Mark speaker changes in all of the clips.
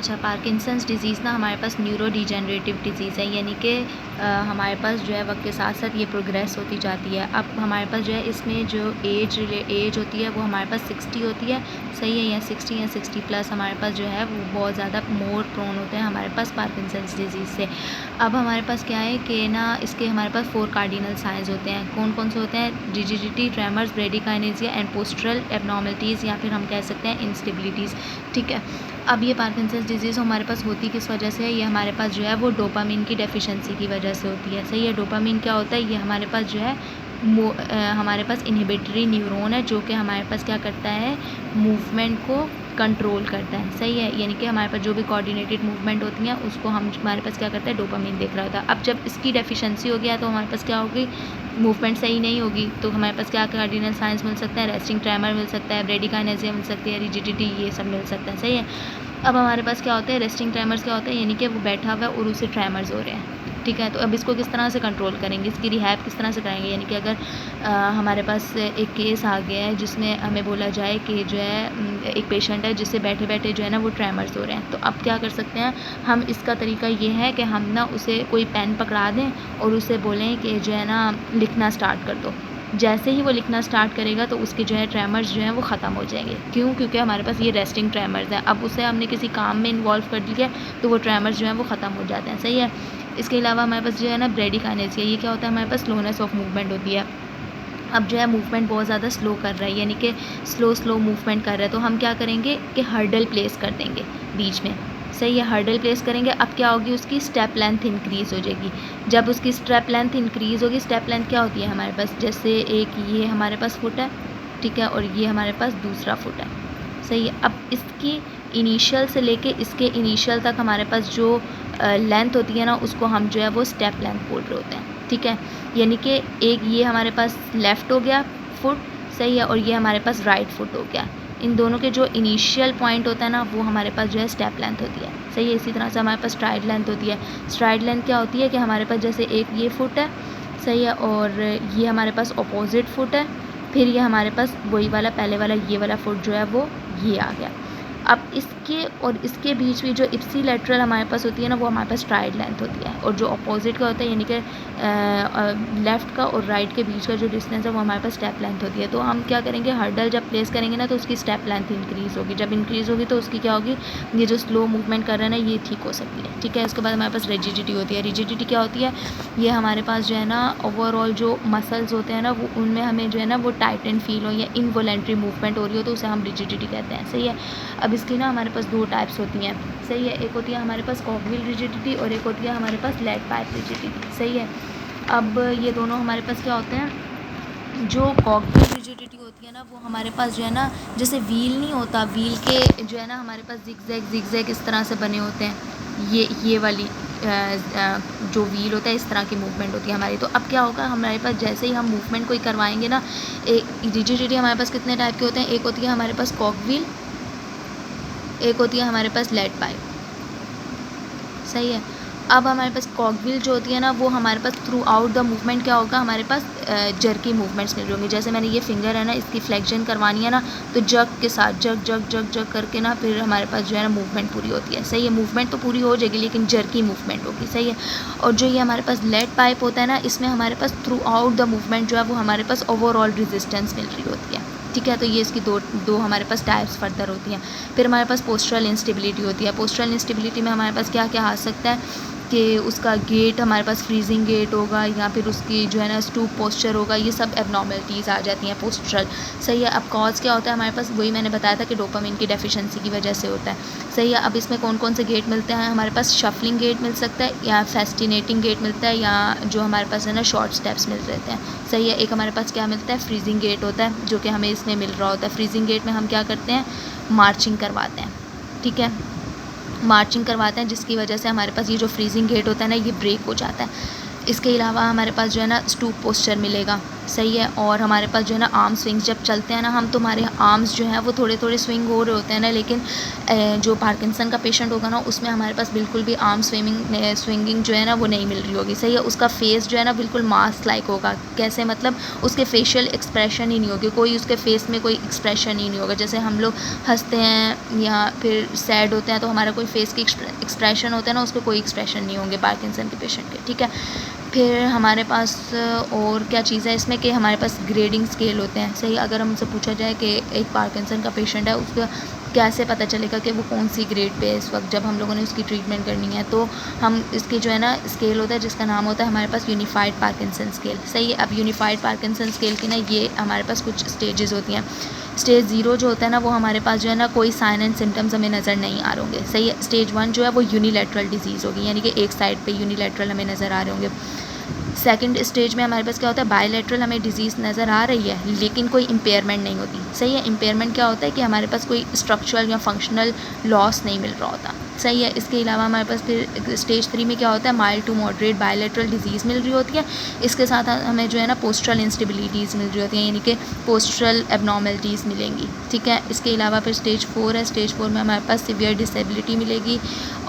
Speaker 1: अच्छा, Parkinson's disease ना हमारे पास न्यूरो डिजेनरेटिव डिज़ीज़ है, यानी कि हमारे पास जो है वक्त के साथ साथ ये प्रोग्रेस होती जाती है। अब हमारे पास जो है इसमें जो एज होती है वो हमारे पास 60 होती है, सही है, या 60 या 60 प्लस हमारे पास जो है वो बहुत ज़्यादा मोर प्रोन होते हैं हमारे पास पार्किंसंस डिज़ीज़ से। अब हमारे पास क्या है कि ना इसके हमारे पास 4 कार्डिनल साइंस होते हैं। कौन कौन से होते हैं? Rigidity, tremors, bradykinesia and postural abnormalities, या फिर हम कह सकते हैं इंस्टेबिलिटीज़। ठीक है, अब ये पार्किंसंस डिजीज़ हमारे पास होती किस वजह से है? ये हमारे पास जो है वो डोपामिन की डेफिशिएंसी की वजह से होती है, सही है। डोपामिन क्या होता है? ये हमारे पास जो है हमारे पास इनहिबिटरी न्यूरॉन है, जो कि हमारे पास क्या करता है? मूवमेंट को कंट्रोल करता है, सही है। यानी कि हमारे पास जो भी कोऑर्डिनेटेड मूवमेंट होती हैं उसको हमारे पास क्या करता है? डोपामिन देख रहा होता है। अब जब इसकी डेफिशिएंसी हो गया तो हमारे पास क्या होगी? मूवमेंट सही नहीं होगी, तो हमारे पास क्या कार्डिनल साइंस मिल सकता है? रेस्टिंग ट्रेमर मिल सकता है, ब्रेडिकाइनेसिया मिल सकती है, रिजिडिटी, ये सब मिल सकता है, सही है। अब हमारे पास क्या होता है? रेस्टिंग ट्रेमर्स क्या होता है? यानी कि वो बैठा हुआ है और उसे ट्रेमर्स हो रहे हैं, ठीक है। तो अब इसको किस तरह से कंट्रोल करेंगे? इसकी रिहैब किस तरह से करेंगे? यानी कि अगर हमारे पास एक केस आ गया है जिसमें हमें बोला जाए कि जो है एक पेशेंट है जिससे बैठे बैठे जो है ना वो ट्रेमर्स हो रहे हैं, तो अब क्या कर सकते हैं हम? इसका तरीका ये है कि हम ना उसे कोई पेन पकड़ा दें और उसे बोलें कि जो है ना लिखना स्टार्ट कर दो। जैसे ही वो लिखना स्टार्ट करेगा तो उसके जो है ट्रेमर्स जो हैं वो ख़त्म हो जाएंगे। क्यों? क्योंकि हमारे पास ये रेस्टिंग ट्रेमर्स हैं। अब उसे हमने किसी काम में इन्वॉल्व कर दिया तो वो ट्रेमर्स जो हैं वो ख़त्म हो जाते हैं, सही है। इसके अलावा हमारे पास जो है ना ब्रेडिकाइनेसिया, ये क्या होता है? हमारे पास स्लोनेस ऑफ मूवमेंट होती है। अब जो है मूवमेंट बहुत ज़्यादा स्लो कर रहा है, यानी कि स्लो मूवमेंट कर रहा है, तो हम क्या करेंगे कि हर्डल प्लेस कर देंगे बीच में, सही है। हर्डल प्लेस करेंगे, अब क्या होगी? उसकी स्टेप लेंथ इंक्रीज़ हो जाएगी। जब उसकी स्टेप लेंथ इंक्रीज़ होगी, स्टेप लेंथ क्या होती है हमारे पास? जैसे एक ये हमारे पास फुट है, ठीक है, और ये हमारे पास दूसरा फुट है, सही है। अब इसकी इनिशियल से लेके इसके इनिशियल तक हमारे पास जो लेंथ होती है ना उसको हम जो है वो स्टेप लेंथ बोल रहे होते हैं, ठीक है। यानी कि एक ये हमारे पास लेफ़्ट हो गया फुट, सही है, और ये हमारे पास राइट फुट हो गया। इन दोनों के जो इनिशियल पॉइंट होता है ना वो हमारे पास जो है स्टेप लेंथ होती है, सही है। इसी तरह से हमारे पास स्ट्राइड लेंथ होती है। स्ट्राइड लेंथ क्या होती है कि हमारे पास जैसे एक ये फुट है, सही है, और ये हमारे पास अपोजिट फुट है, फिर ये हमारे पास वही वाला पहले वाला ये वाला फुट जो है वो ये आ गया। अब इसके और इसके बीच में जो इप्सिलैटरल हमारे पास होती है ना वो हमारे पास स्ट्राइड लेंथ होती है, और जो अपोजिट का होता है यानी कि लेफ़्ट का और राइट के बीच का जो डिस्टेंस है वो हमारे पास स्टेप लेंथ होती है। तो हम क्या करेंगे? हर्डल जब प्लेस करेंगे ना तो उसकी स्टेप लेंथ इंक्रीज़ होगी। जब इंक्रीज़ होगी तो उसकी क्या होगी? ये जो स्लो मूवमेंट कर रहे हैं ना ये ठीक हो सकती है, ठीक है। उसके बाद हमारे पास रिजिडिटी होती है। रिजिडिटी क्या होती है? ये हमारे पास जो है ना ओवरऑल जो मसल्स होते हैं ना वो उनमें हमें जो है ना वो टाइटन फील हो या इनवॉलेंट्री मूवमेंट हो रही हो तो उसे हम रिजिडिटी कहते हैं, सही है। अब इसकी ना हमारे पास 2 टाइप्स होती हैं, सही है। एक होती है हमारे पास कॉकविल रिजिडिटी और एक होती है हमारे पास लेड पाइप रिजिडिटी, सही है। अब ये दोनों हमारे पास क्या होते हैं? जो कॉकविल रिजिडिटी होती है ना वो हमारे पास जो है ना जैसे व्हील नहीं होता, व्हील के जो है ना हमारे पास जिगजैग इस तरह से बने होते हैं, ये वाली जो व्हील होता है इस तरह की मूवमेंट होती है हमारी। तो अब क्या होगा? हमारे पास जैसे ही हम मूवमेंट कोई करवाएंगे ना, एक रिजिडिटी हमारे पास कितने टाइप के होते हैं? एक होती है हमारे पास कॉकविल, एक होती है हमारे पास लेड पाइप, सही है। अब हमारे पास कॉकविल जो होती है ना वो हमारे pass through out the movement क्या होगा? हमारे पास जर्की मूवमेंट्स मिल रही होंगी। जैसे मैंने ये फिंगर है ना इसकी फ्लेक्शन करवानी है ना तो जग के साथ जग करके ना फिर हमारे पास जो है ना मूवमेंट पूरी होती है, सही है। मूवमेंट तो पूरी हो जाएगी लेकिन जर्की मूवमेंट होगी, सही है। और जो ये हमारे पास लेड पाइप होता है ना इसमें हमारे pass through out the movement जो है वो हमारे पास ओवरऑल रेजिस्टेंस मिल रही होती है, ठीक है। तो ये इसकी दो हमारे पास टाइप्स फर्दर होती हैं। फिर हमारे पास पोस्टरल इंस्टेबिलिटी होती है। पोस्टरल इंस्टेबिलिटी में हमारे पास क्या क्या आ सकता है कि उसका गेट हमारे पास फ्रीजिंग गेट होगा या फिर उसकी जो है ना स्टूप पोस्चर होगा, ये सब एबनॉर्मलिटीज़ आ जाती हैं पोस्टरल, सही है। अब कॉज क्या होता है हमारे पास? वही मैंने बताया था कि डोपामिन की डेफिशिएंसी की वजह से होता है, सही है। अब इसमें कौन कौन से गेट मिलते हैं? हमारे पास शफलिंग गेट मिल सकता है या फेस्टिनेटिंग गेट मिलता है, या जो हमारे पास है ना शॉर्ट स्टेप्स मिल रहते हैं, सही है। एक हमारे पास क्या मिलता है? फ्रीजिंग गेट होता है जो कि हमें इसमें मिल रहा होता है। फ्रीजिंग गेट में हम क्या करते हैं? मार्चिंग करवाते हैं, ठीक है, मार्चिंग करवाते हैं जिसकी वजह से हमारे पास ये जो फ्रीजिंग गेट होता है ना ये ब्रेक हो जाता है। इसके अलावा हमारे पास जो है ना स्टूप पोस्चर मिलेगा, सही है। और हमारे पास जो है ना आर्म स्विंग्स जब चलते हैं ना हम, तो हमारे आर्म्स जो हैं वो थोड़े थोड़े स्विंग हो रहे होते हैं ना, लेकिन जो पार्किंसन का पेशेंट होगा ना उसमें हमारे पास बिल्कुल भी आर्म स्विंगिंग जो है ना वो नहीं मिल रही होगी। सही है। उसका फेस जो है ना बिल्कुल मास्क लाइक होगा। कैसे मतलब, उसके फेशियल एक्सप्रेशन ही नहीं होगी, कोई उसके फेस में कोई एक्सप्रेशन ही नहीं होगा। जैसे हम लोग हंसते हैं या फिर सैड होते हैं तो हमारा कोई फेस की एक्सप्रेशन होता है ना, उसके कोई एक्सप्रेशन नहीं होंगे पार्किंसन के पेशेंट के। ठीक है। फिर हमारे पास और क्या चीज़ है इसमें कि हमारे पास ग्रेडिंग स्केल होते हैं। सही। अगर हमसे पूछा जाए कि एक पार्किंसन का पेशेंट है, उसका कैसे पता चलेगा कि वो कौन सी ग्रेड पे है इस वक्त जब हम लोगों ने उसकी ट्रीटमेंट करनी है, तो हम इसके जो है ना स्केल होता है जिसका नाम होता है हमारे पास यूनिफाइड पार्किंसन स्केल। सही है। अब यूनिफाइड पार्किंसन स्केल की ना ये हमारे पास कुछ स्टेजेस होती हैं। स्टेज 0 जो होता है ना वो हमारे पास जो है ना कोई साइन एंड सिम्टम्स हमें नज़र नहीं आ रहे होंगे। सही है। स्टेज 1 जो है वो यूनिलैटरल डिजीज़ होगी, यानी कि एक साइड पे यूनिलैटरल हमें नज़र आ रहे होंगे। सेकंड स्टेज में हमारे पास क्या होता है, बायलैटरल हमें डिजीज़ नज़र आ रही है लेकिन कोई इम्पेयरमेंट नहीं होती। सही है। इम्पेयरमेंट क्या होता है कि हमारे पास कोई स्ट्रक्चरल या फंक्शनल लॉस नहीं मिल रहा होता। सही है। इसके अलावा हमारे पास फिर स्टेज 3 में क्या होता है, mild to moderate bilateral disease मिल रही होती है। इसके साथ हमें जो है ना पोस्टरल इंस्टेबिलिटीज़ मिल रही होती हैं, यानी कि पोस्टरल एबनॉर्मलिटीज़ मिलेंगी। ठीक है। इसके अलावा फिर स्टेज 4 है। स्टेज 4 में हमारे पास सिवियर डिसेबिलिटी मिलेगी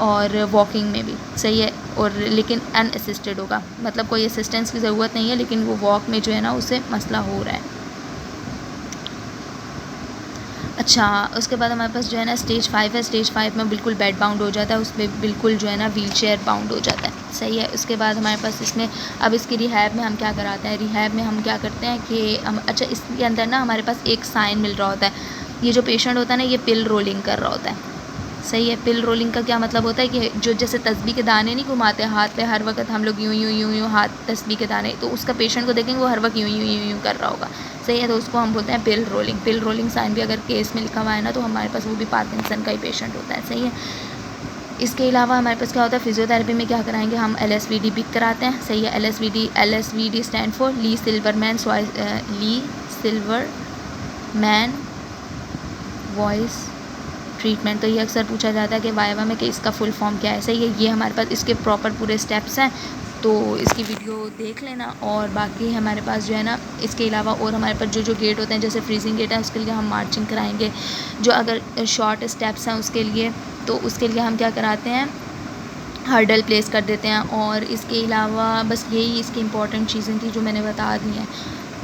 Speaker 1: और वॉकिंग में भी। सही है। और लेकिन अनअसिस्टेड होगा, मतलब कोई असिस्टेंस की ज़रूरत नहीं है लेकिन वो वॉक में जो है ना उसे मसला हो रहा है। अच्छा, उसके बाद हमारे पास जो है ना स्टेज 5 है। स्टेज 5 में बिल्कुल बेड बाउंड हो जाता है, उसमें बिल्कुल जो है ना व्हील चेयर बाउंड हो जाता है। सही है। उसके बाद हमारे पास इसमें अब इसकी रिहैब में हम क्या कराते हैं, रिहैब में हम क्या करते हैं कि हम अच्छा इसके अंदर ना हमारे पास एक साइन मिल रहा होता है। ये जो पेशेंट होता है ना ये पिल रोलिंग कर रहा होता है। सही है। पिल रोलिंग का क्या मतलब होता है कि जो जैसे तस्बीह के दाने नहीं घुमाते हाथ पे हर वक्त हम लोग यूँ यूँ यूँ यूँ हाथ तस्बीह के दाने, तो उसका पेशेंट को देखेंगे वो हर वक्त यूँ यूँ यूँ यूँ कर रहा होगा। सही है। तो उसको हम बोलते हैं पिल रोलिंग। पिल रोलिंग साइन भी अगर केस में लिखा हुआ है ना तो हमारे पास वो भी पार्किंसन का ही पेशेंट होता है। सही है। इसके अलावा हमारे पास क्या होता है, फिजियोथेरेपी में क्या कराएंगे हम, LSVD भी कराते हैं। सही है। LSVD stand for Lee Silverman voice treatment. तो ये अक्सर पूछा जाता है कि वाइवा में कि इसका फुल फॉर्म क्या है। सही है। ये हमारे पास इसके प्रॉपर पूरे स्टेप्स हैं, तो इसकी वीडियो देख लेना। और बाकी हमारे पास जो है ना इसके अलावा और हमारे पास जो जो गेट होते हैं जैसे फ्रीजिंग गेट है उसके लिए हम मार्चिंग कराएंगे। जो अगर शॉर्ट स्टेप्स हैं उसके लिए, तो उसके लिए हम क्या कराते हैं, हर्डल प्लेस कर देते हैं। और इसके अलावा बस यही इसकी इंपॉर्टेंट चीज़ें थी जो मैंने बता दी हैं।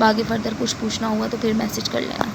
Speaker 1: बाकी फर्दर कुछ पूछना हुआ तो फिर मैसेज कर लेना।